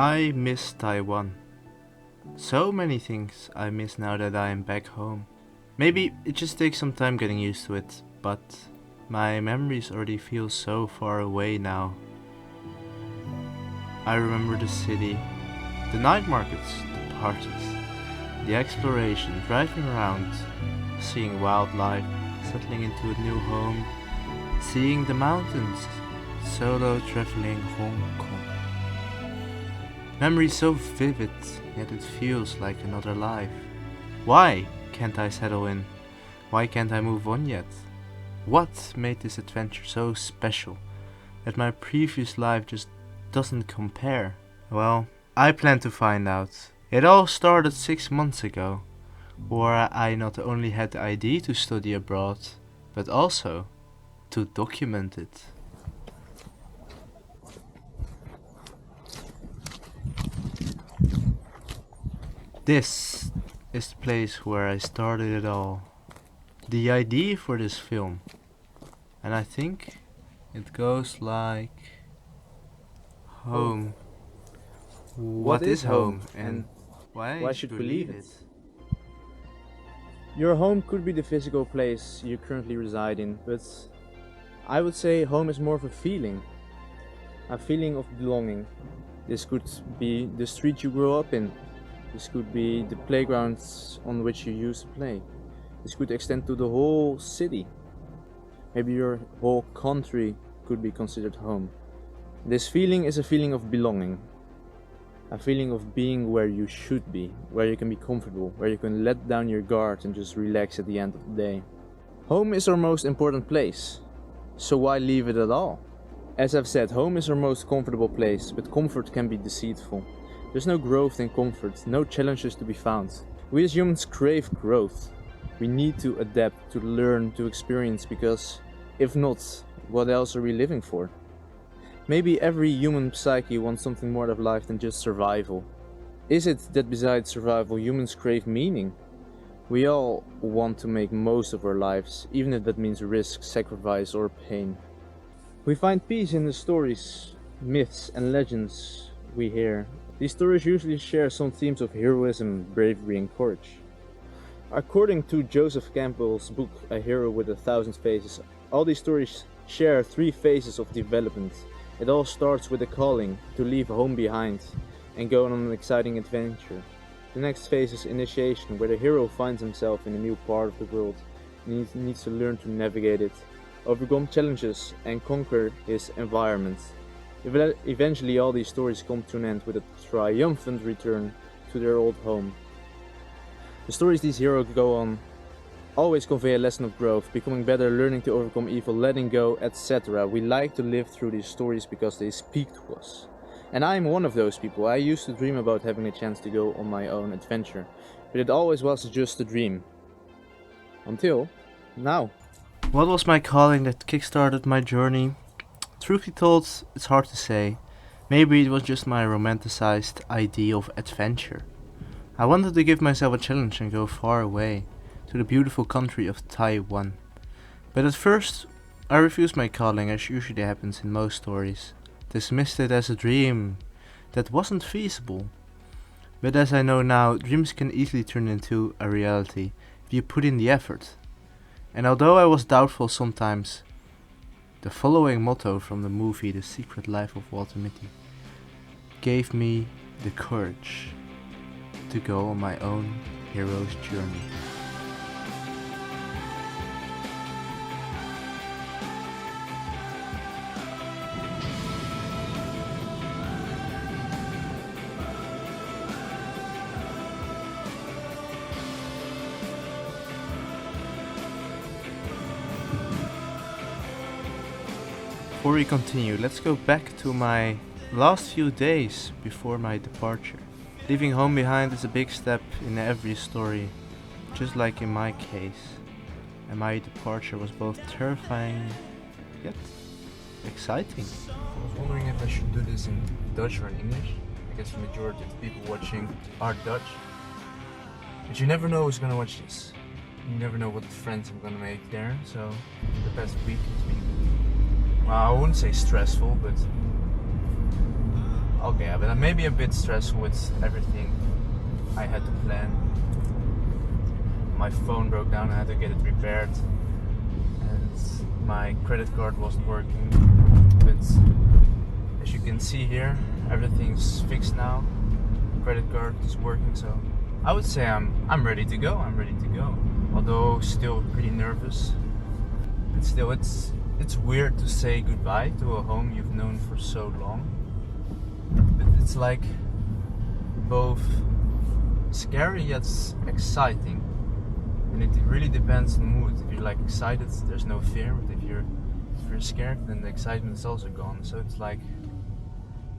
I miss Taiwan. So many things I miss now that I am back home. Maybe it just takes some time getting used to it, but my memories already feel so far away now. I remember the city, the night markets, the parties, the exploration, driving around, seeing wildlife, settling into a new home, seeing the mountains, solo traveling Hong Kong. Memory so vivid, yet it feels like another life. Why can't I settle in? Why can't I move on yet? What made this adventure so special that my previous life just doesn't compare? Well, I plan to find out. It all started 6 months ago, where I not only had the idea to study abroad, but also to document it. This is the place where I started it all. The idea for this film. And I think it goes like home. What is home and why should we leave it? Your home could be the physical place you currently reside in, but I would say home is more of a feeling of belonging. This could be the street you grew up in. This could be the playgrounds on which you used to play. This could extend to the whole city. Maybe your whole country could be considered home. This feeling is a feeling of belonging. A feeling of being where you should be, where you can be comfortable, where you can let down your guard and just relax at the end of the day. Home is our most important place, so why leave it at all? As I've said, home is our most comfortable place, but comfort can be deceitful. There's no growth in comfort, no challenges to be found. We as humans crave growth. We need to adapt, to learn, to experience, because if not, what else are we living for? Maybe every human psyche wants something more out of life than just survival. Is it that besides survival, humans crave meaning? We all want to make most of our lives, even if that means risk, sacrifice or pain. We find peace in the stories, myths and legends we hear. These stories usually share some themes of heroism, bravery and courage. According to Joseph Campbell's book A Hero with a Thousand Faces, all these stories share 3 phases of development. It all starts with a calling to leave home behind and go on an exciting adventure. The next phase is initiation, where the hero finds himself in a new part of the world and he needs to learn to navigate it, overcome challenges and conquer his environment. Eventually all these stories come to an end with a triumphant return to their old home. The stories these heroes go on always convey a lesson of growth, becoming better, learning to overcome evil, letting go, etc. We like to live through these stories because they speak to us. And I am one of those people. I used to dream about having a chance to go on my own adventure, but it always was just a dream. Until now. What was my calling that kickstarted my journey? Truth be told, it's hard to say. Maybe it was just my romanticized idea of adventure. I wanted to give myself a challenge and go far away, to the beautiful country of Taiwan. But at first, I refused my calling, as usually happens in most stories. Dismissed it as a dream that wasn't feasible. But as I know now, dreams can easily turn into a reality if you put in the effort. And although I was doubtful sometimes, the following motto from the movie The Secret Life of Walter Mitty gave me the courage to go on my own hero's journey. Before we continue, let's go back to my last few days before my departure. Leaving home behind is a big step in every story, just like in my case. And my departure was both terrifying yet exciting. I was wondering if I should do this in Dutch or in English. I guess the majority of the people watching are Dutch. But you never know who's gonna watch this. You never know what friends I'm gonna make there, so the past week has been, well, I wouldn't say stressful, but Okay, but I'm maybe a bit stressful with everything I had to plan. My phone broke down, I had to get it repaired, and my credit card wasn't working. But as you can see here, everything's fixed now. Credit card is working, so I would say I'm ready to go. I'm ready to go. Although still pretty nervous. But still, it's weird to say goodbye to a home you've known for so long. But it's like both scary yet exciting. And it really depends on the mood. If you're like excited, there's no fear. But if you're scared, then the excitement is also gone. So it's like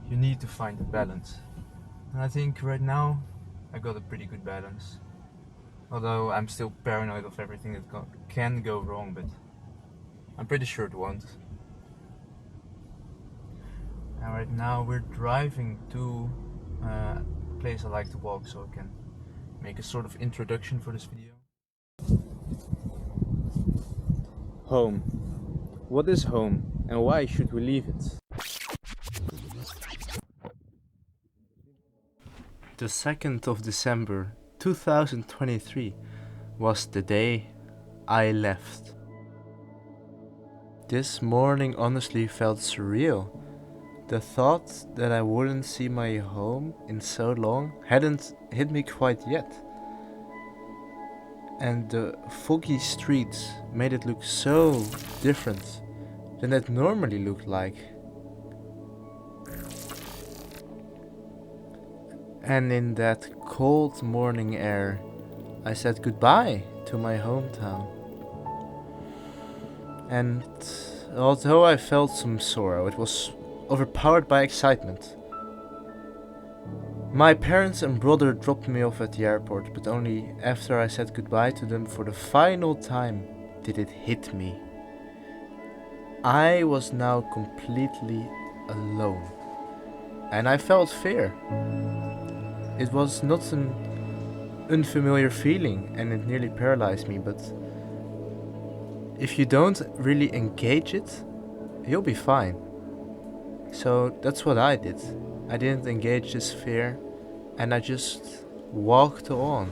you need to find the balance. And I think right now I got a pretty good balance. Although I'm still paranoid of everything that can go wrong, but I'm pretty sure it won't. And right now we're driving to a place I like to walk, so I can make a sort of introduction for this video. Home. What is home and why should we leave it? The 2nd of December 2023 was the day I left. This morning honestly felt surreal. The thought that I wouldn't see my home in so long hadn't hit me quite yet. And the foggy streets made it look so different than it normally looked like. And in that cold morning air, I said goodbye to my hometown. And although I felt some sorrow, it was overpowered by excitement. My parents and brother dropped me off at the airport, but only after I said goodbye to them for the final time did it hit me. I was now completely alone, and I felt fear. It was not an unfamiliar feeling, and it nearly paralyzed me, but if you don't really engage it, you'll be fine. So that's what I did. I didn't engage this fear, and I just walked on.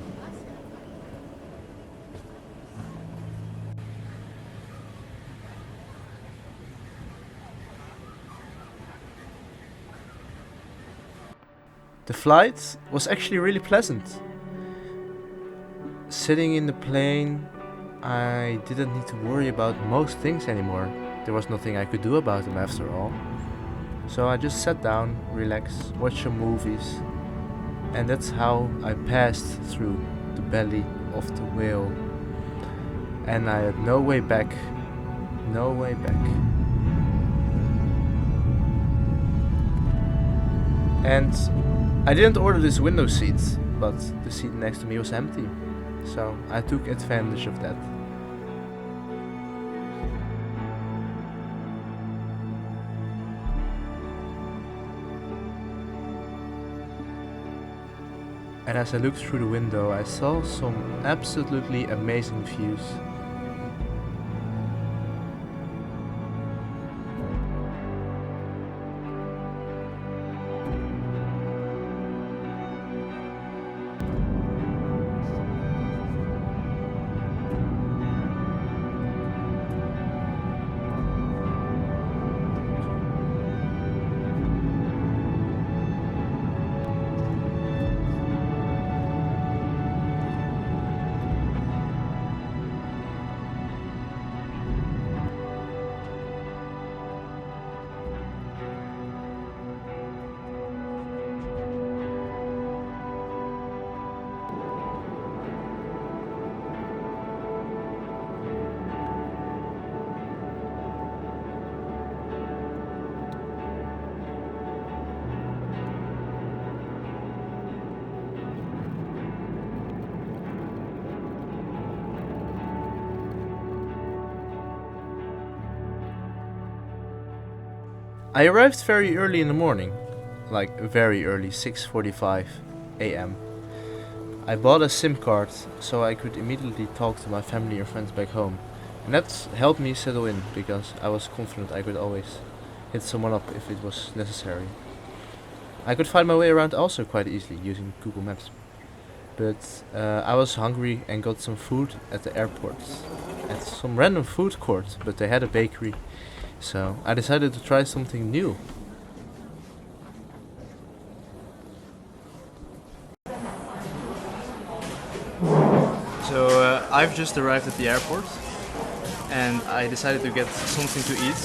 The flight was actually really pleasant. Sitting in the plane, I didn't need to worry about most things anymore. There was nothing I could do about them after all. So I just sat down, relaxed, watched some movies, and that's how I passed through the belly of the whale. And I had no way back. No way back. And I didn't order this window seat, but the seat next to me was empty. So I took advantage of that. And as I looked through the window, I saw some absolutely amazing views. I arrived very early in the morning, like very early, 6:45 a.m. I bought a SIM card so I could immediately talk to my family or friends back home, and that helped me settle in because I was confident I could always hit someone up if it was necessary. I could find my way around also quite easily using Google Maps. But I was hungry and got some food at the airport. At some random food court, but they had a bakery. So I decided to try something new. So I've just arrived at the airport and I decided to get something to eat.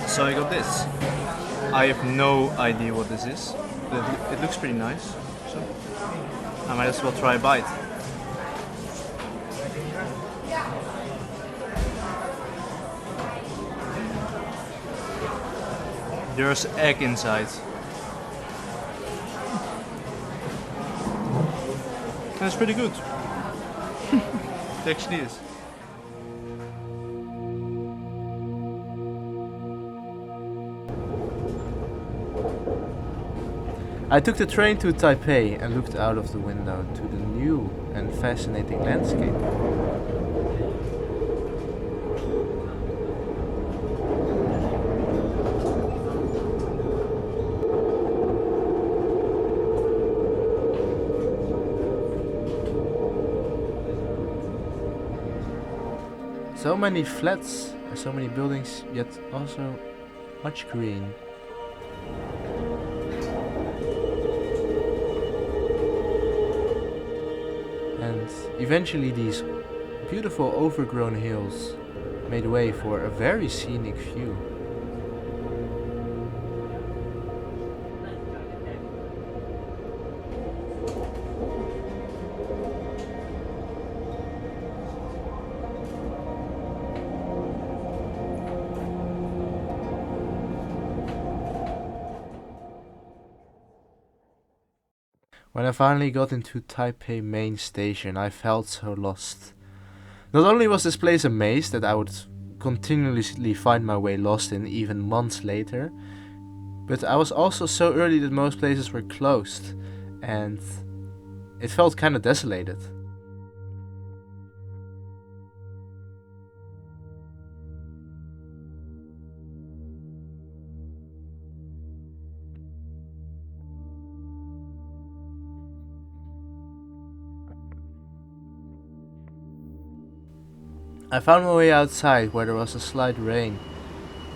So I got this. I have no idea what this is, but it looks pretty nice. So I might as well try a bite. There's egg inside. That's pretty good. It actually is. I took the train to Taipei and looked out of the window to the new and fascinating landscape. So many flats and so many buildings, yet also much green. And eventually these beautiful overgrown hills made way for a very scenic view. When I finally got into Taipei main station, I felt so lost. Not only was this place a maze that I would continuously find my way lost in even months later, but I was also so early that most places were closed, and it felt kinda desolated. I found my way outside where there was a slight rain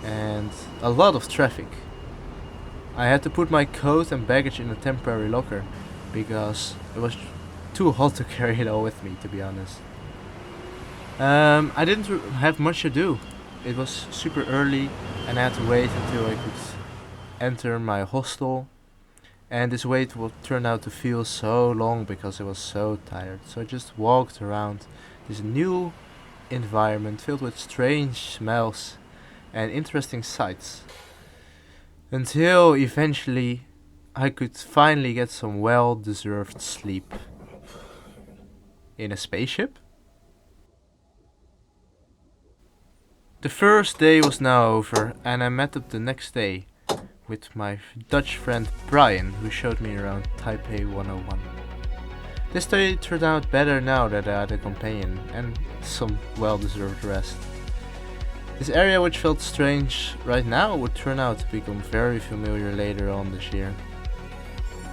and a lot of traffic. I had to put my coat and baggage in a temporary locker because it was too hot to carry it all with me, to be honest. I didn't have much to do. It was super early and I had to wait until I could enter my hostel. And this wait would turn out to feel so long because I was so tired. So I just walked around this new environment filled with strange smells and interesting sights. Until eventually I could finally get some well deserved sleep. In a spaceship? The first day was now over and I met up the next day with my Dutch friend Brian, who showed me around Taipei 101. This day turned out better now that I had a companion and some well-deserved rest. This area, which felt strange right now, would turn out to become very familiar later on this year.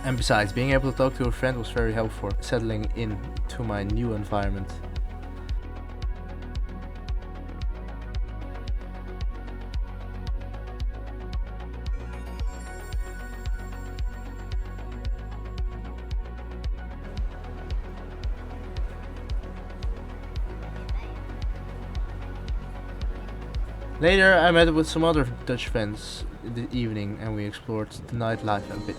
And besides, being able to talk to a friend was very helpful settling in to my new environment. Later, I met up with some other Dutch friends in the evening and we explored the nightlife a bit.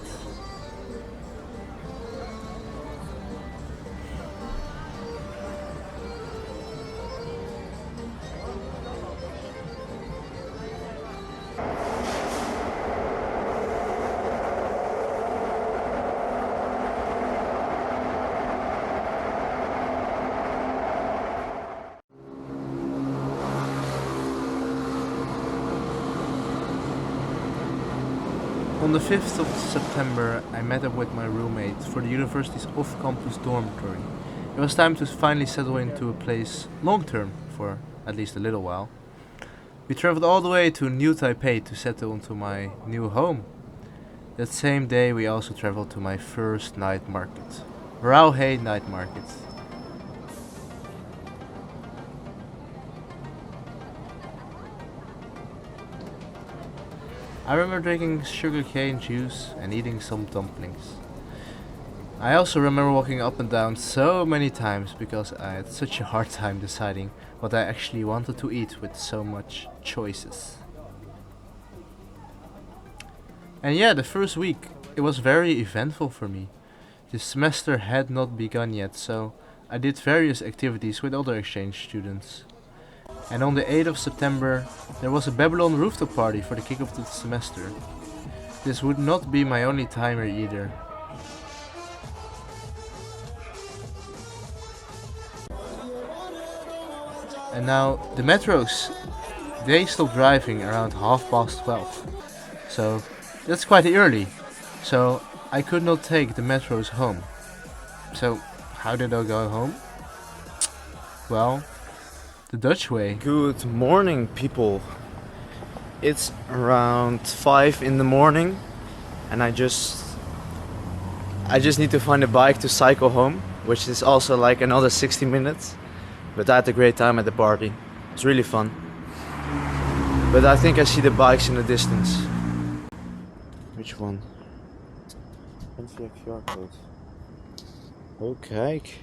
On the 5th of September, I met up with my roommate for the university's off-campus dormitory. It was time to finally settle into a place long-term for at least a little while. We traveled all the way to New Taipei to settle into my new home. That same day we also traveled to my first night market. Rauhei night market. I remember drinking sugarcane juice and eating some dumplings. I also remember walking up and down so many times because I had such a hard time deciding what I actually wanted to eat with so much choices. And yeah, the first week, it was very eventful for me. The semester had not begun yet, so I did various activities with other exchange students. And on the 8th of September, there was a Babylon rooftop party for the kick of the semester. This would not be my only timer either. And now, the metros, they stopped driving around 12:30. So, that's quite early. So, I could not take the metros home. So, how did I go home? Well, the Dutch way. Good morning, people. It's around 5 in the morning, and I just need to find a bike to cycle home, which is also like another 60 minutes. But I had a great time at the party. It's really fun. But I think I see the bikes in the distance. Which one? Via QR code. Oh, kijk.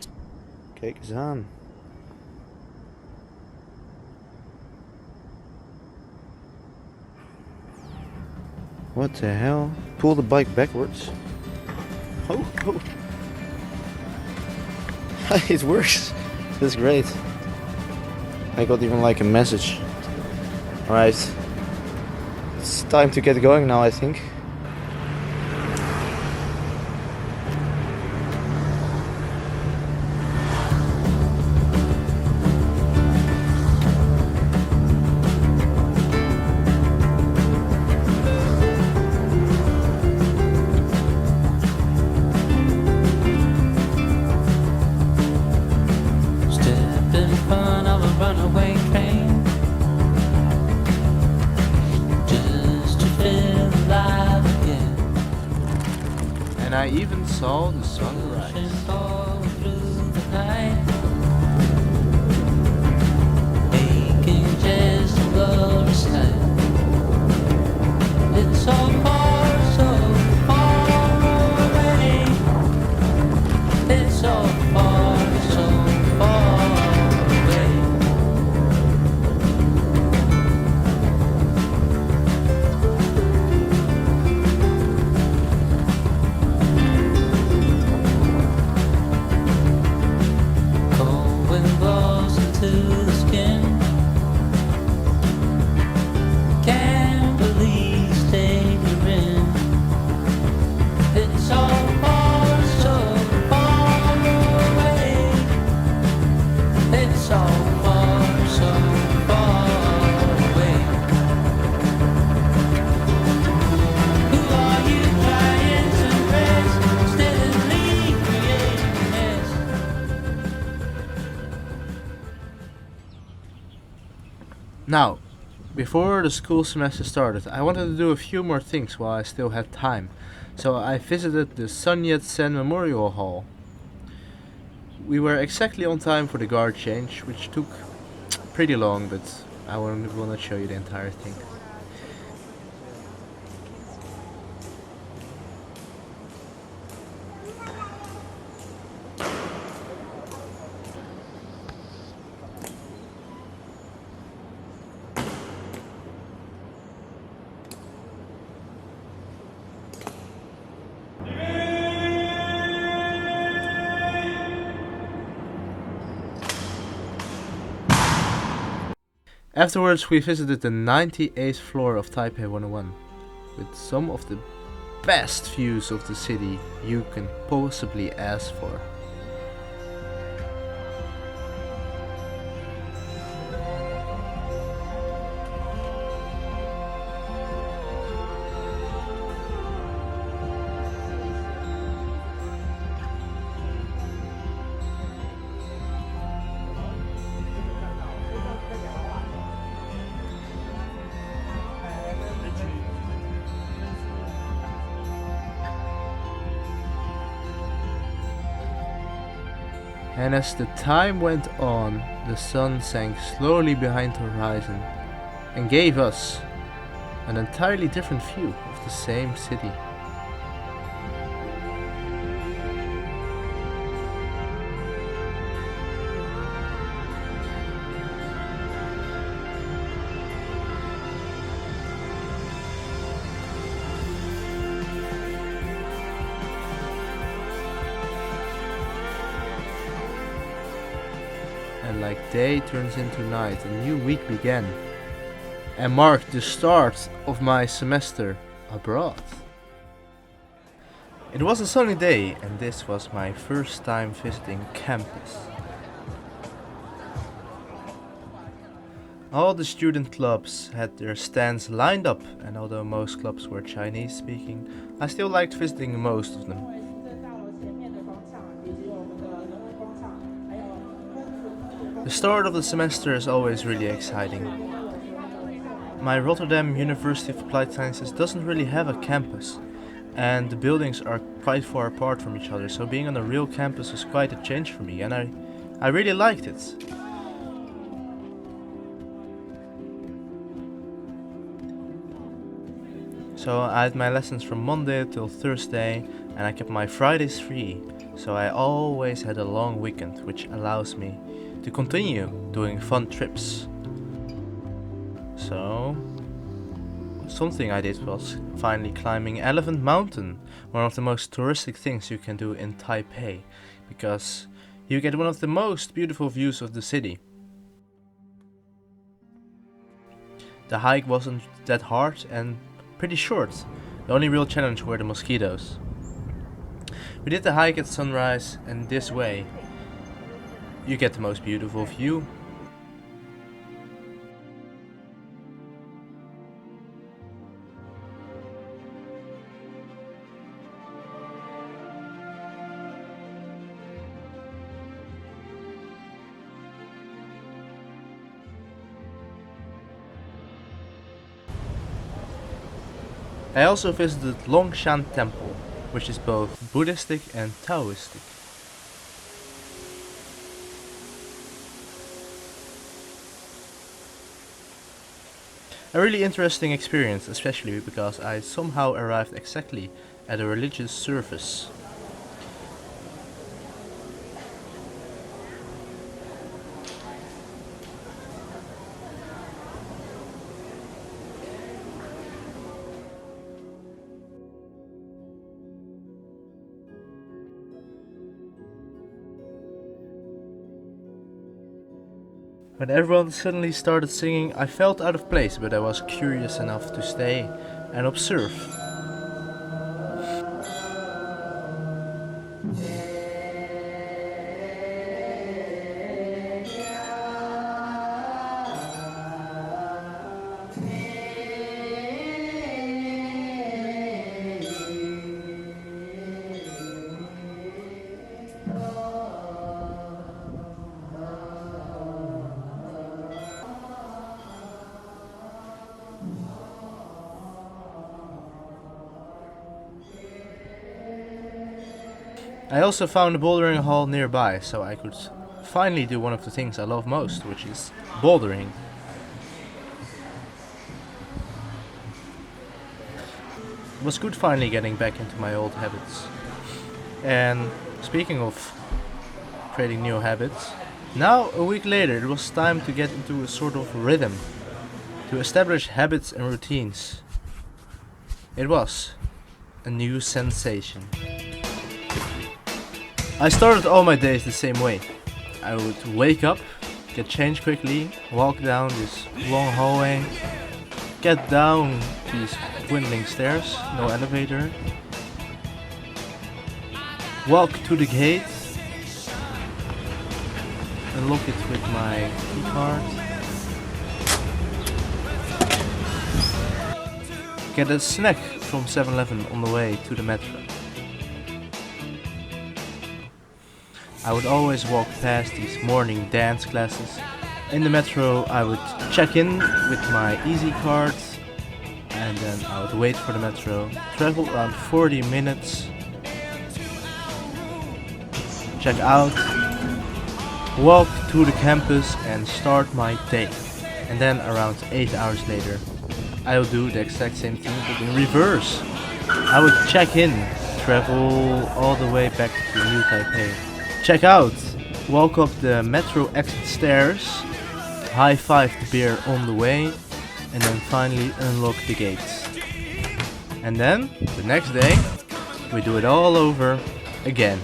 Kijk eens aan. What the hell? Pull the bike backwards. Oh, oh. It works. That's great. I got even like a message. Alright. It's time to get going now, I think. And I even saw the sunrise. It's so far, so far away. It's so far, so far away. Cold wind blows into the skin. Can't believe stayed here in. It's so far, so far away. It's so far, so far away. Who are you trying to impress? Steadily creating mess. Now, before the school semester started, I wanted to do a few more things while I still had time. So I visited the Sun Yat-sen Memorial Hall. We were exactly on time for the guard change, which took pretty long, but I will not show you the entire thing. Afterwards, we visited the 98th floor of Taipei 101, with some of the best views of the city you can possibly ask for. And as the time went on, the sun sank slowly behind the horizon and gave us an entirely different view of the same city. And like day turns into night, a new week began and marked the start of my semester abroad. It was a sunny day, and this was my first time visiting campus. All the student clubs had their stands lined up, and although most clubs were Chinese speaking, I still liked visiting most of them. The start of the semester is always really exciting. My Rotterdam University of Applied Sciences doesn't really have a campus, and the buildings are quite far apart from each other, so being on a real campus was quite a change for me, and I really liked it. So I had my lessons from Monday till Thursday, and I kept my Fridays free, so I always had a long weekend, which allows me to continue doing fun trips. So something I did was finally climbing Elephant Mountain, one of the most touristic things you can do in Taipei, because you get one of the most beautiful views of the city. The hike wasn't that hard and pretty short. The only real challenge were the mosquitoes. We did the hike at sunrise, and this way you get the most beautiful view. I also visited Longshan Temple, which is both Buddhistic and Taoistic. A really interesting experience, especially because I somehow arrived exactly at a religious service. When everyone suddenly started singing, I felt out of place, but I was curious enough to stay and observe. I also found a bouldering hall nearby, so I could finally do one of the things I love most, which is bouldering. It was good finally getting back into my old habits. And speaking of creating new habits, now a week later it was time to get into a sort of rhythm, to establish habits and routines. It was a new sensation. I started all my days the same way. I would wake up, get changed quickly, walk down this long hallway, get down these dwindling stairs, no elevator, walk to the gate, unlock it with my key card, get a snack from 7-Eleven on the way to the metro. I would always walk past these morning dance classes. In the metro, I would check in with my Easy card, and then I would wait for the metro, travel around 40 minutes, check out, walk to the campus and start my day. And then around 8 hours later, I would do the exact same thing but in reverse. I would check in, travel all the way back to New Taipei, check out, walk up the metro exit stairs, high five the beer on the way, and then finally unlock the gates. And then, the next day, we do it all over again.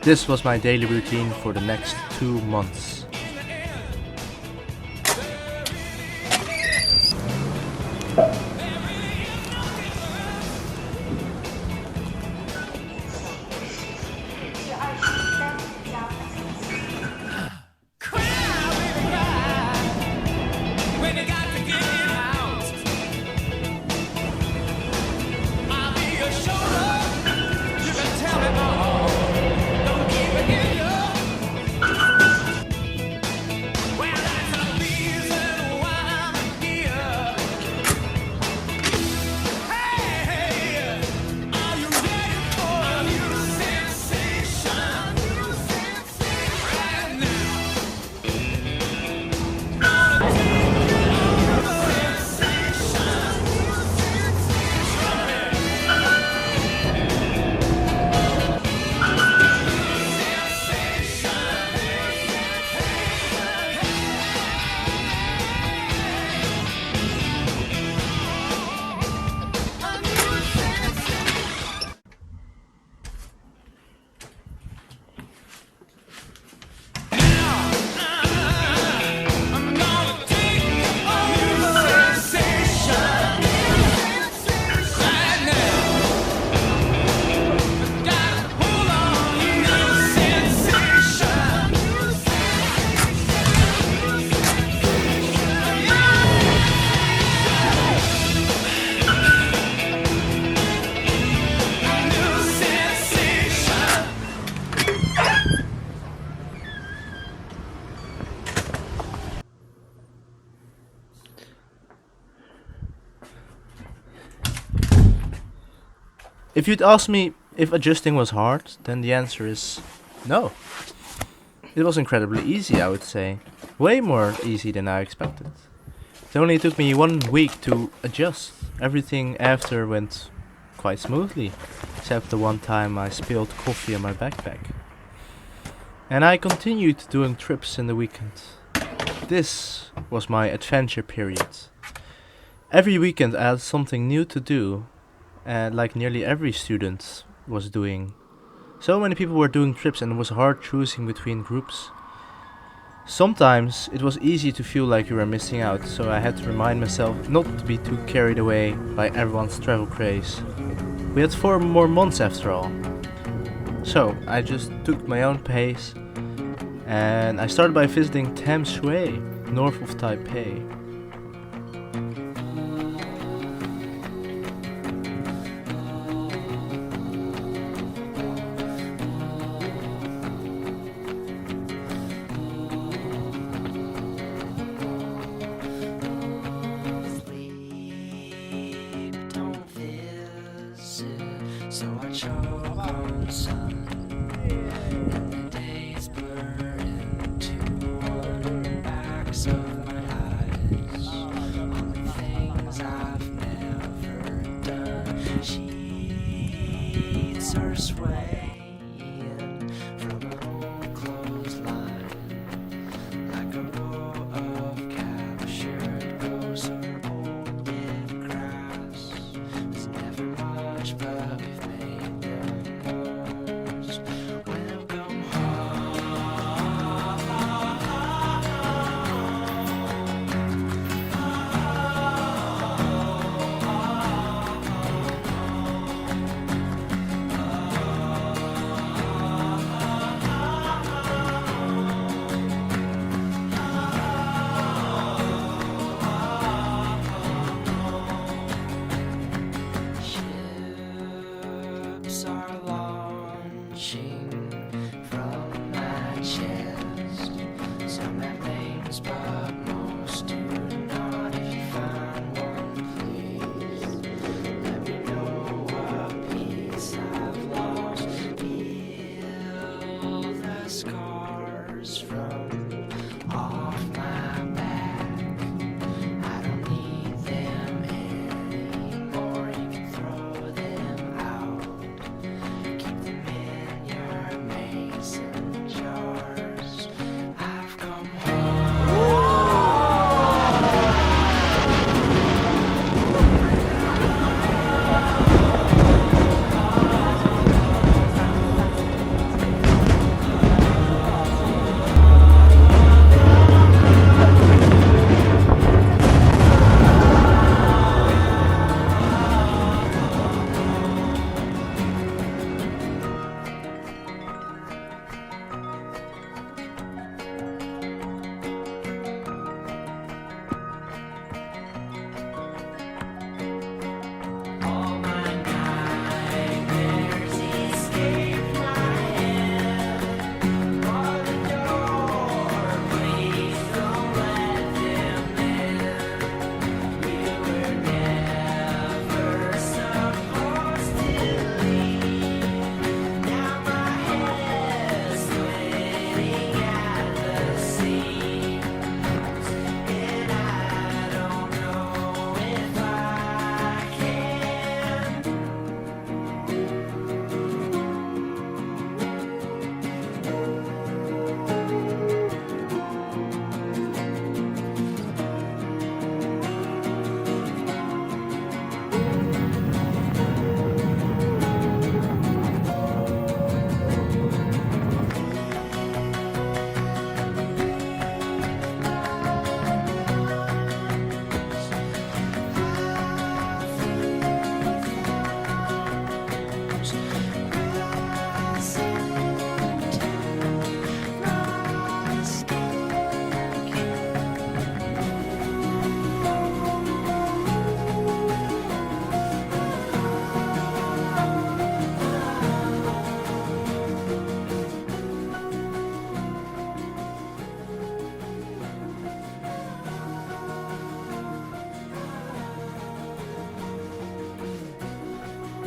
This was my daily routine for the next 2 months. When you got to get it out, I'll be your shoulder. You can tell me all. Don't keep it in you. Well, that's the reason why I'm here. Hey, are you ready for a new sensation? Right now. I'm gonna take a new sensation right now. Gotta hold on, new sensation. New sensation. If you'd ask me if adjusting was hard, then the answer is no. It was incredibly easy, I would say. Way more easy than I expected. It only took me 1 week to adjust. Everything after went quite smoothly, except the one time I spilled coffee on my backpack. And I continued doing trips in the weekend. This was my adventure period. Every weekend I had something new to do, and like nearly every student was doing. So many people were doing trips and it was hard choosing between groups. Sometimes it was easy to feel like you were missing out, so I had to remind myself not to be too carried away by everyone's travel craze. We had 4 more months after all. So I just took my own pace and I started by visiting Tam Shui, north of Taipei. Sleep, don't visit, so I choke on sun. And the days blur into the backs of my eyes. On the things I've never done. Sheets are swaying from an old clothesline, like a row of captured ghosts or old dead grass. There's never much, but we've made the most. Welcome home.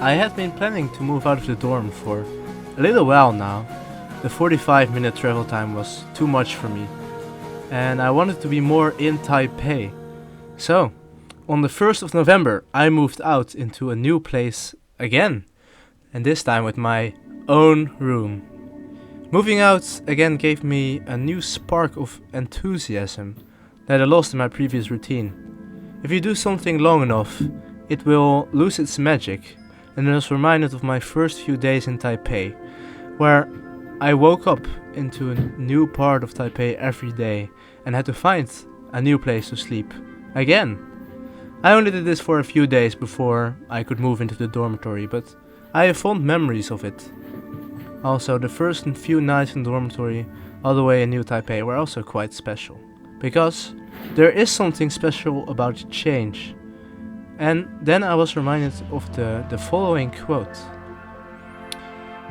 I had been planning to move out of the dorm for a little while now. The 45-minute travel time was too much for me, and I wanted to be more in Taipei. So, on the 1st of November, I moved out into a new place again, and this time with my own room. Moving out again gave me a new spark of enthusiasm that I lost in my previous routine. If you do something long enough, it will lose its magic, and I was reminded of my first few days in Taipei, where I woke up into a new part of Taipei every day and had to find a new place to sleep again. I only did this for a few days before I could move into the dormitory, but I have fond memories of it. Also, the first few nights in the dormitory all the way in New Taipei were also quite special, because there is something special about change. And then I was reminded of the following quote.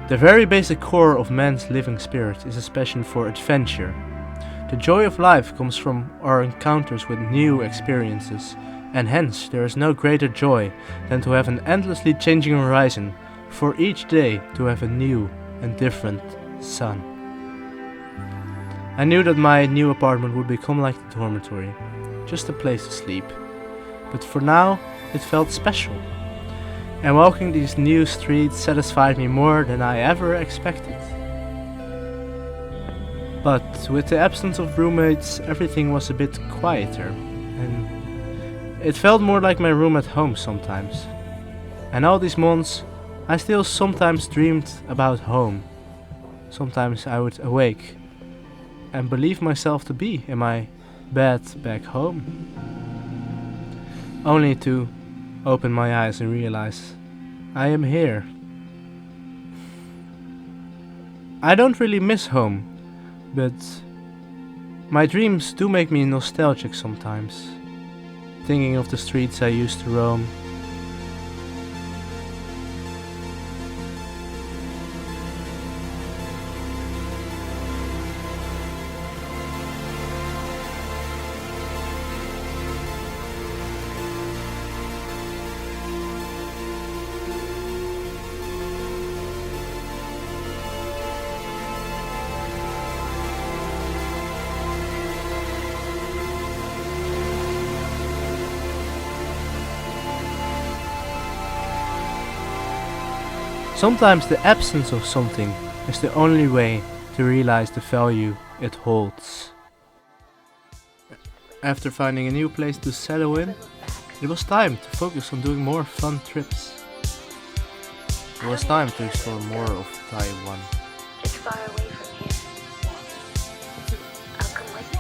The very basic core of man's living spirit is a passion for adventure. The joy of life comes from our encounters with new experiences, and hence there is no greater joy than to have an endlessly changing horizon, for each day to have a new and different sun. I knew that my new apartment would become like the dormitory, just a place to sleep. But for now, it felt special. And walking these new streets satisfied me more than I ever expected. But with the absence of roommates, everything was a bit quieter, and it felt more like my room at home sometimes. And all these months, I still sometimes dreamed about home. Sometimes I would awake and believe myself to be in my bed back home, only to open my eyes and realize I am here. I don't really miss home, but my dreams do make me nostalgic sometimes, thinking of the streets I used to roam. Sometimes the absence of something is the only way to realize the value it holds. After finding a new place to settle in, it was time to focus on doing more fun trips. It was time to explore more of Taiwan. It's far away from here. I'll come with you.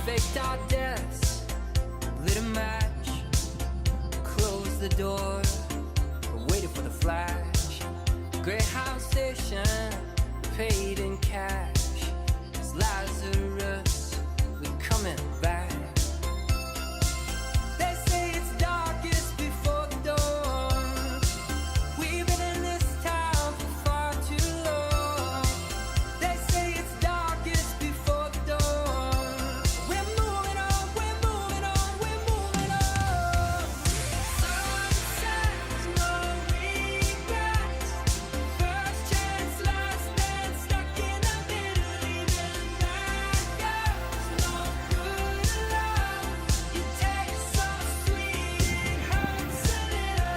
Faked our deaths, lit a match, closed the door, waited for the flash. Greyhound station, paid in cash. It's Lazarus, we coming back. They say it's darkest before the dawn. We've been in this town for far too long. They say it's darkest before the dawn. We're moving on, we're moving on, we're moving on. Sunsets, no regrets. First chance, last stand, stuck in the middle, even bad girls, no good love. You taste so sweet, it hurts a little.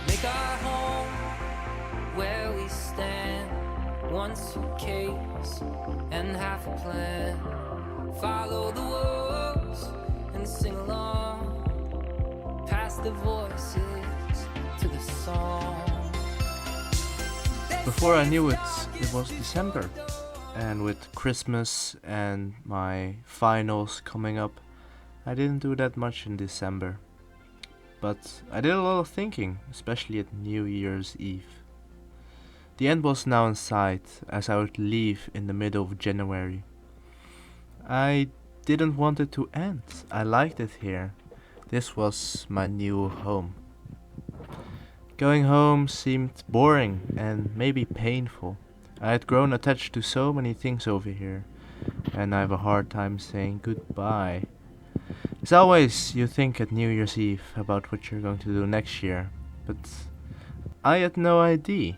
Make our home where we stand. One suitcase and half a plan. Follow the wolves and sing along. Pass the voices to the song. Before I knew it, it was December, and with Christmas and my finals coming up, I didn't do that much in December, but I did a lot of thinking, especially at New Year's Eve. The end was now in sight, as I would leave in the middle of January. I didn't want it to end. I liked it here. This was my new home. Going home seemed boring and maybe painful. I had grown attached to so many things over here, and I have a hard time saying goodbye. As always, you think at New Year's Eve about what you're going to do next year, but I had no idea.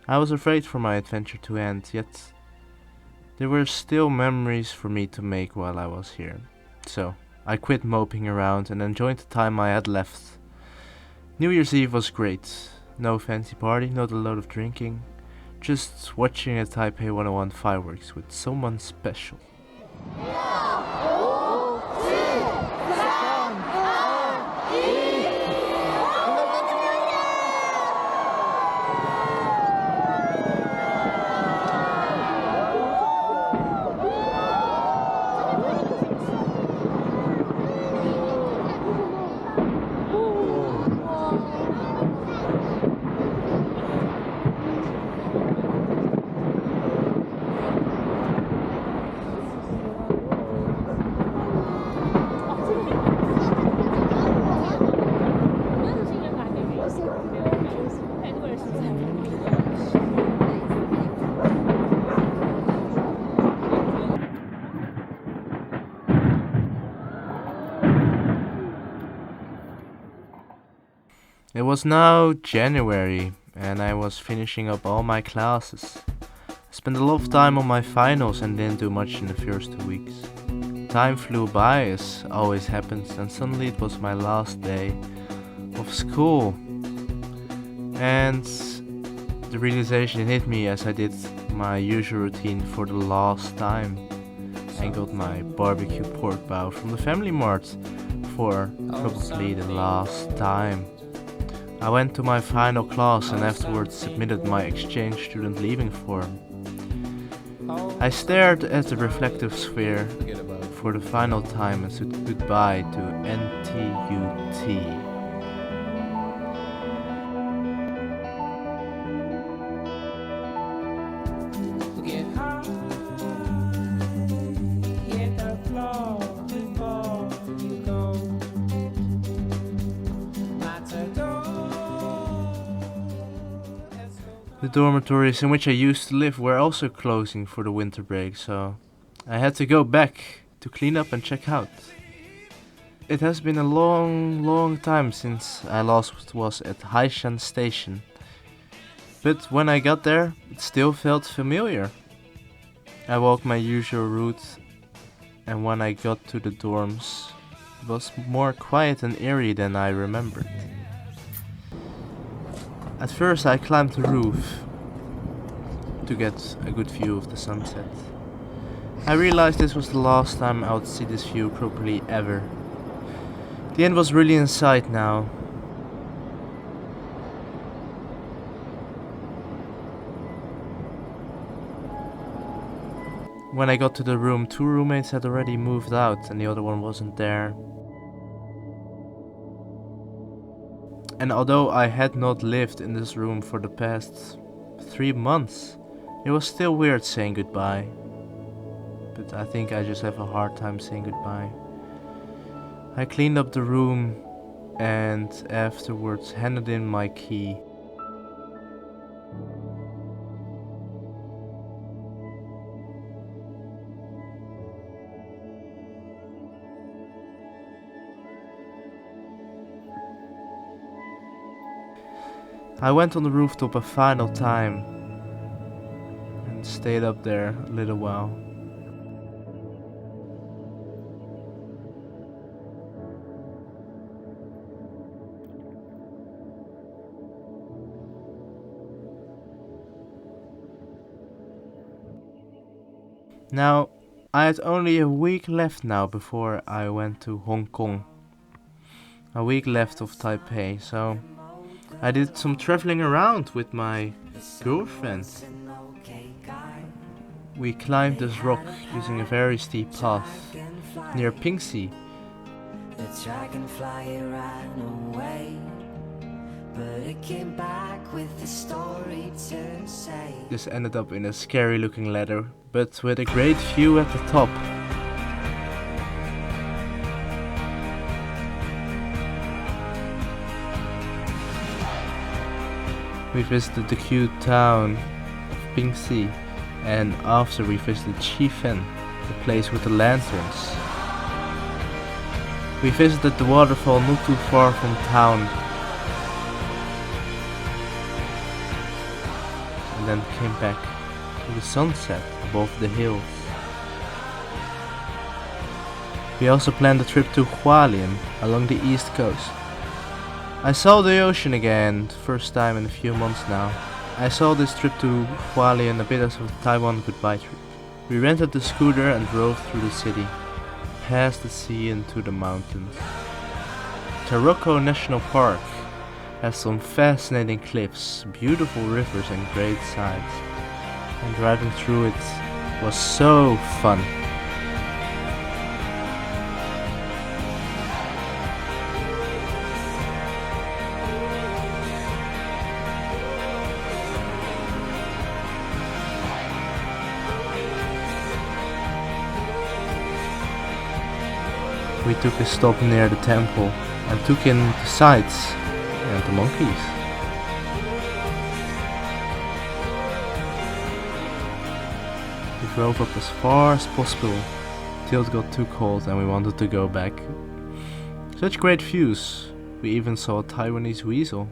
I was afraid for my adventure to end, yet there were still memories for me to make while I was here. So, I quit moping around and enjoyed the time I had left. New Year's Eve was great. No fancy party, not a lot of drinking. Just watching a Taipei 101 fireworks with someone special. It was now January, and I was finishing up all my classes. I spent a lot of time on my finals and didn't do much in the first 2 weeks. Time flew by, as always happens, and suddenly it was my last day of school. And the realization hit me as I did my usual routine for the last time. I got my barbecue pork bow from the Family Mart for probably the last time. I went to my final class and afterwards submitted my exchange student leaving form. I stared at the reflective sphere for the final time and said goodbye to NTUT. Get high, hit the floor before you go. The dormitories in which I used to live were also closing for the winter break, so I had to go back to clean up and check out. It has been a long time since I last was at Haishan Station, but when I got there, it still felt familiar. I walked my usual route, and when I got to the dorms, it was more quiet and eerie than I remembered. At first I climbed the roof to get a good view of the sunset. I realized this was the last time I would see this view properly ever. The end was really in sight now. When I got to the room, 2 roommates had already moved out and the other one wasn't there. And although I had not lived in this room for the past 3 months, it was still weird saying goodbye. But I think I just have a hard time saying goodbye. I cleaned up the room and afterwards handed in my key. I went on the rooftop a final time and stayed up there a little while. Now, I had only a week left now before I went to Hong Kong. A week left of Taipei, so I did some traveling around with my girlfriend. We climbed this rock using a very steep path near Pingxi, The dragonfly it ran away, but it came back with a story to say. This ended up in a scary looking ladder, but with a great view at the top. We visited the cute town of Pingxi, and after we visited Shifen, the place with the lanterns. We visited the waterfall not too far from town, and then came back to the sunset above the hills. We also planned a trip to Hualien along the east coast. I saw the ocean again, first time in a few months now. I saw this trip to Hualien a bit as a Taiwan goodbye trip. We rented the scooter and drove through the city, past the sea into the mountains. Taroko National Park has some fascinating cliffs, beautiful rivers and great sights. And driving through it was so fun. We took a stop near the temple and took in the sights and the monkeys. We drove up as far as possible till it got too cold and we wanted to go back. Such great views. We even saw a Taiwanese weasel.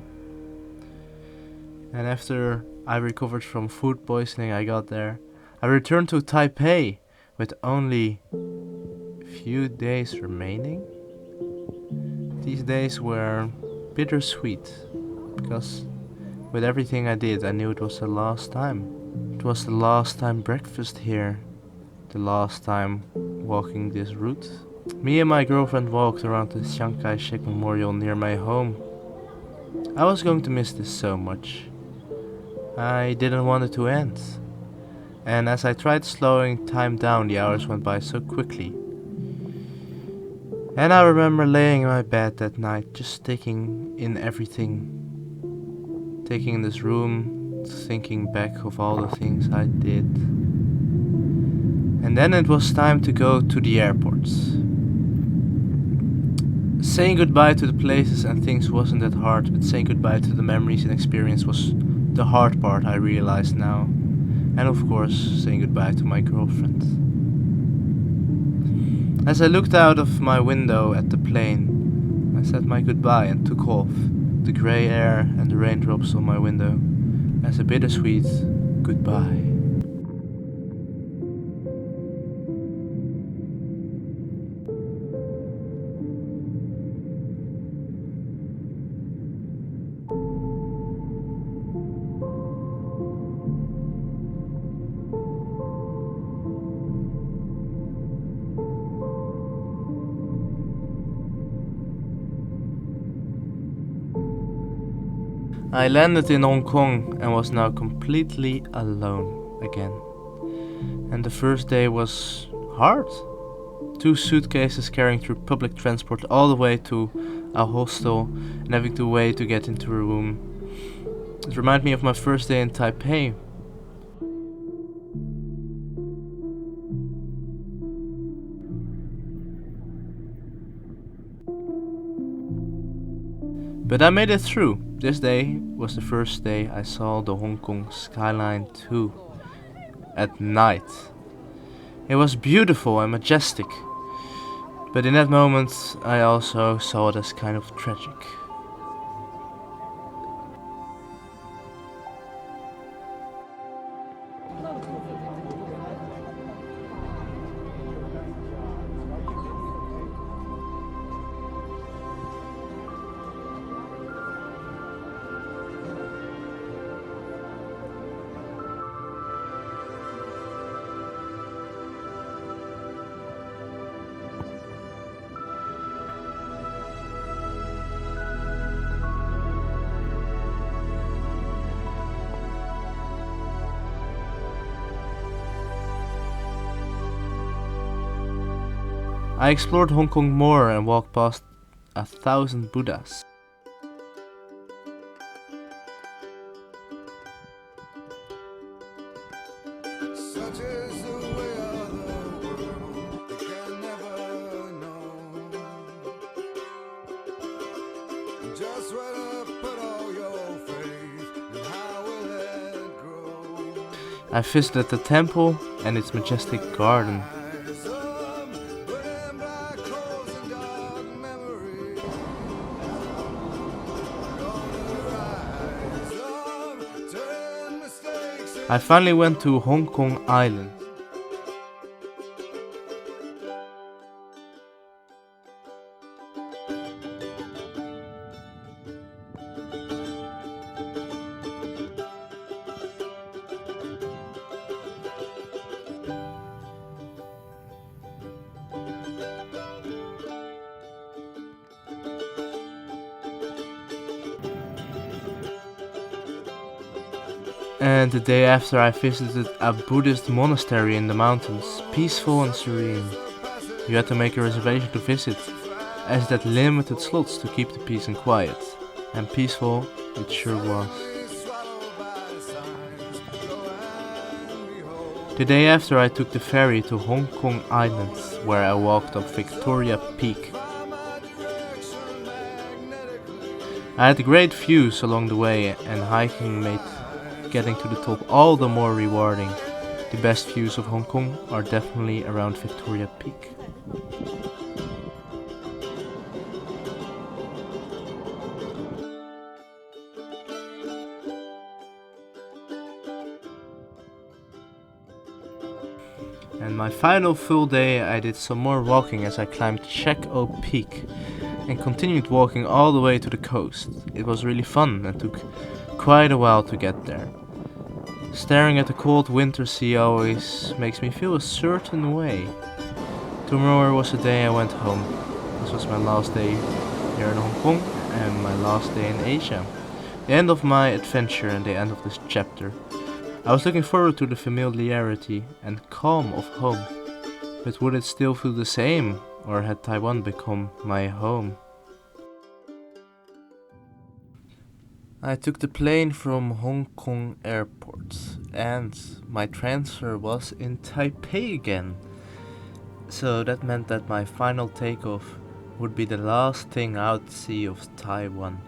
And after I recovered from food poisoning I got there, I returned to Taipei with only few days remaining. These days were bittersweet because with everything I did I knew it was the last time. It was the last time breakfast here, the last time walking this route. Me and my girlfriend walked around the Chiang Kai-shek Memorial near my home. I was going to miss this so much. I didn't want it to end. And as I tried slowing time down, the hours went by so quickly. And I remember laying in my bed that night, just taking in everything. Taking in this room, thinking back of all the things I did. And then it was time to go to the airport. Saying goodbye to the places and things wasn't that hard, but saying goodbye to the memories and experience was the hard part, I realize now. And of course, saying goodbye to my girlfriend. As I looked out of my window at the plane, I said my goodbye and took off, the grey air and the raindrops on my window, as a bittersweet goodbye. I landed in Hong Kong and was now completely alone again. And the first day was hard. 2 suitcases carrying through public transport all the way to a hostel and having to wait to get into a room. It reminded me of my first day in Taipei. But I made it through. This day was the first day I saw the Hong Kong skyline too, at night. It was beautiful and majestic, but in that moment I also saw it as kind of tragic. I explored Hong Kong more and walked past 1,000 Buddhas. Such is the way of the world, you can never know. Just where to put all your faith, and how will it grow? I visited the temple and its majestic garden. Some put in black holes and dark memories. Gonna rise up, turn mistakes. I finally went to Hong Kong Island. And the day after I visited a Buddhist monastery in the mountains, peaceful and serene. You had to make a reservation to visit, as it had limited slots to keep the peace and quiet. And peaceful it sure was. Swallowed by signs, lo and behold. The day after I took the ferry to Hong Kong Island, where I walked up Victoria Peak. By my direction magnetically. I had great views along the way and hiking made getting to the top all the more rewarding. The best views of Hong Kong are definitely around Victoria Peak. And my final full day I did some more walking as I climbed Shek O Peak and continued walking all the way to the coast. It was really fun and took quite a while to get there. Staring at the cold winter sea always makes me feel a certain way. Tomorrow was the day I went home. This was my last day here in Hong Kong and my last day in Asia. The end of my adventure and the end of this chapter. I was looking forward to the familiarity and calm of home. But would it still feel the same, or had Taiwan become my home? I took the plane from Hong Kong airport and my transfer was in Taipei again. So that meant that my final takeoff would be the last thing I'd see of Taiwan.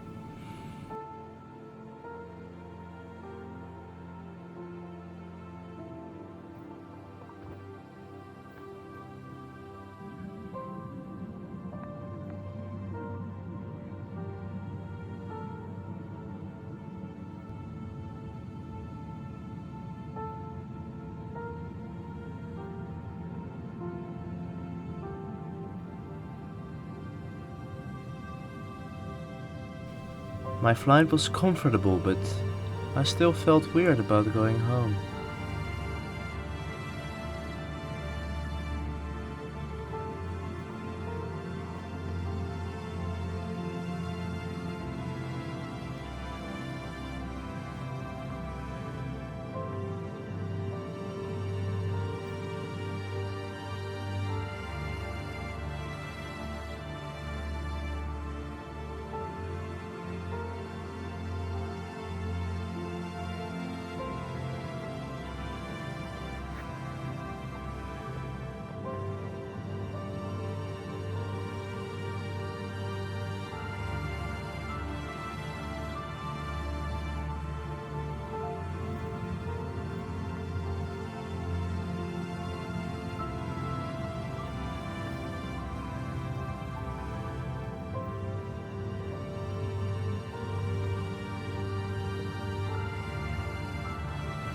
My flight was comfortable, but I still felt weird about going home.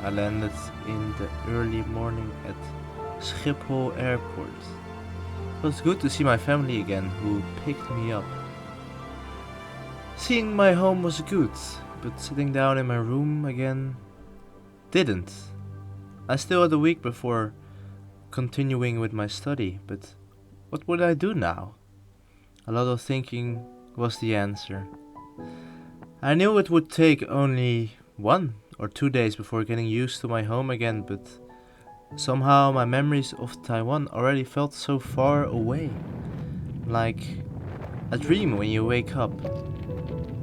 I landed in the early morning at Schiphol Airport. It was good to see my family again, who picked me up. Seeing my home was good, but sitting down in my room again didn't. I still had a week before continuing with my study, but what would I do now? A lot of thinking was the answer. I knew it would take only 1 or 2 days before getting used to my home again, but Somehow my memories of Taiwan already felt so far away. Like a dream when you wake up.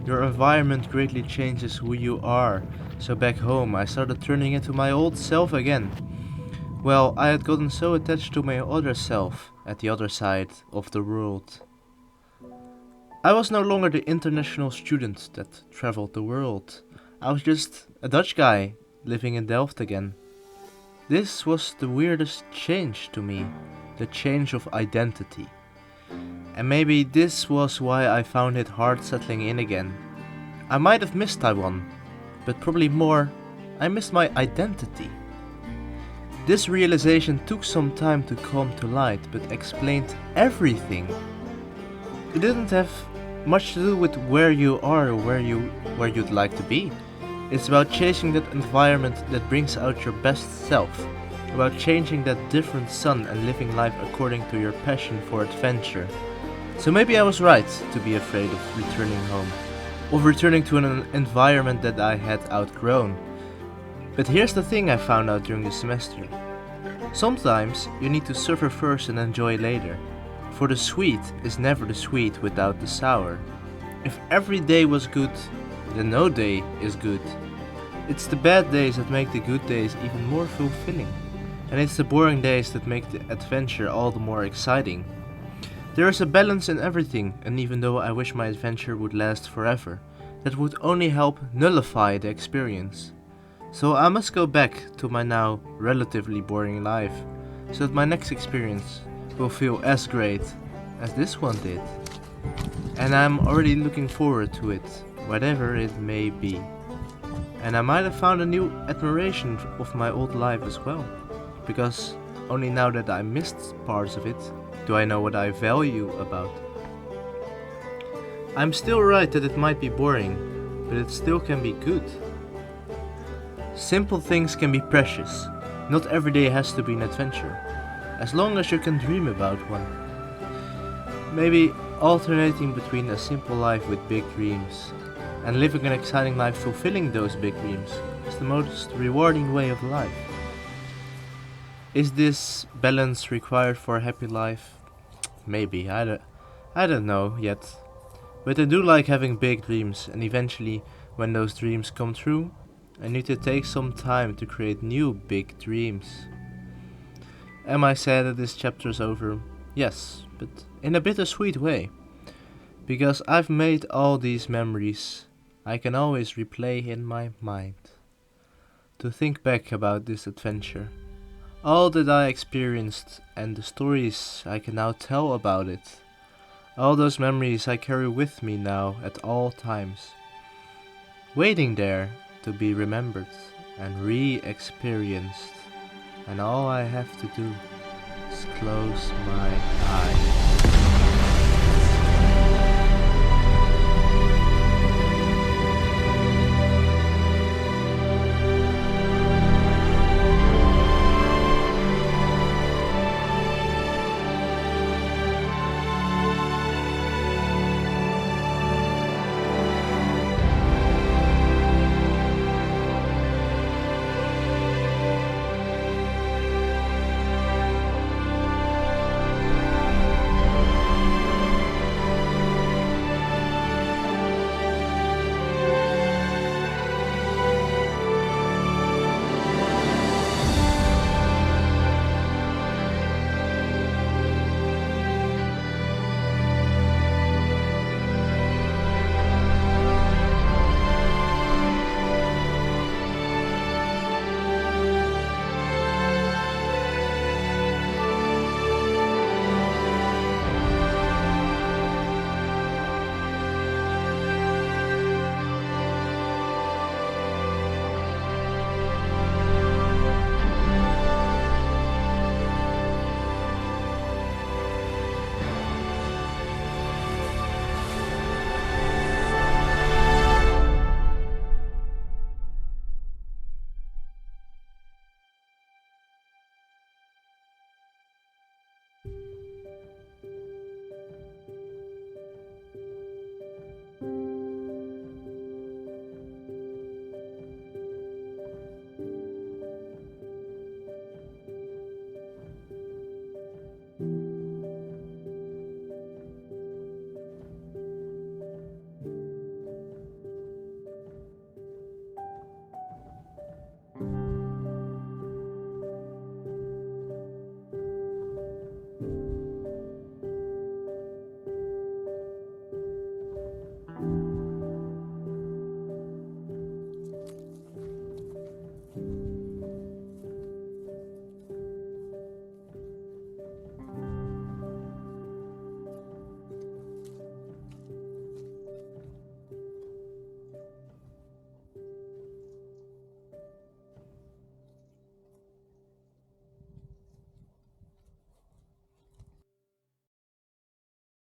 Your environment greatly changes who you are, so back home I started turning into my old self again. Well, I had gotten so attached to my other self at the other side of the world. I was no longer the international student that traveled the world. I was just a Dutch guy living in Delft again. This was the weirdest change to me, the change of identity. And maybe this was why I found it hard settling in again. I might have missed Taiwan, but probably more, I missed my identity. This realization took some time to come to light, but explained everything. It didn't have much to do with where you are or where you'd like to be. It's about chasing that environment that brings out your best self. About changing that different sun and living life according to your passion for adventure. So maybe I was right to be afraid of returning home. Of returning to an environment that I had outgrown. But here's the thing I found out during the semester. Sometimes you need to suffer first and enjoy later. For the sweet is never the sweet without the sour. If every day was good, then no day is good. It's the bad days that make the good days even more fulfilling. And it's the boring days that make the adventure all the more exciting. There is a balance in everything, and even though I wish my adventure would last forever, that would only help nullify the experience. So I must go back to my now relatively boring life, so that my next experience will feel as great as this one did. And I'm already looking forward to it, whatever it may be. And I might have found a new admiration of my old life as well, because only now that I missed parts of it, do I know what I value about. I'm still right that it might be boring, but it still can be good. Simple things can be precious. Not every day has to be an adventure, as long as you can dream about one. Maybe alternating between a simple life with big dreams and living an exciting life fulfilling those big dreams is the most rewarding way of life. Is this balance required for a happy life? Maybe, I don't know yet. But I do like having big dreams, and eventually, when those dreams come true, I need to take some time to create new big dreams. Am I sad that this chapter is over? Yes, but in a bittersweet way. Because I've made all these memories I can always replay in my mind. To think back about this adventure. All that I experienced and the stories I can now tell about it. All those memories I carry with me now at all times. Waiting there to be remembered and re-experienced. And all I have to do is close my eyes.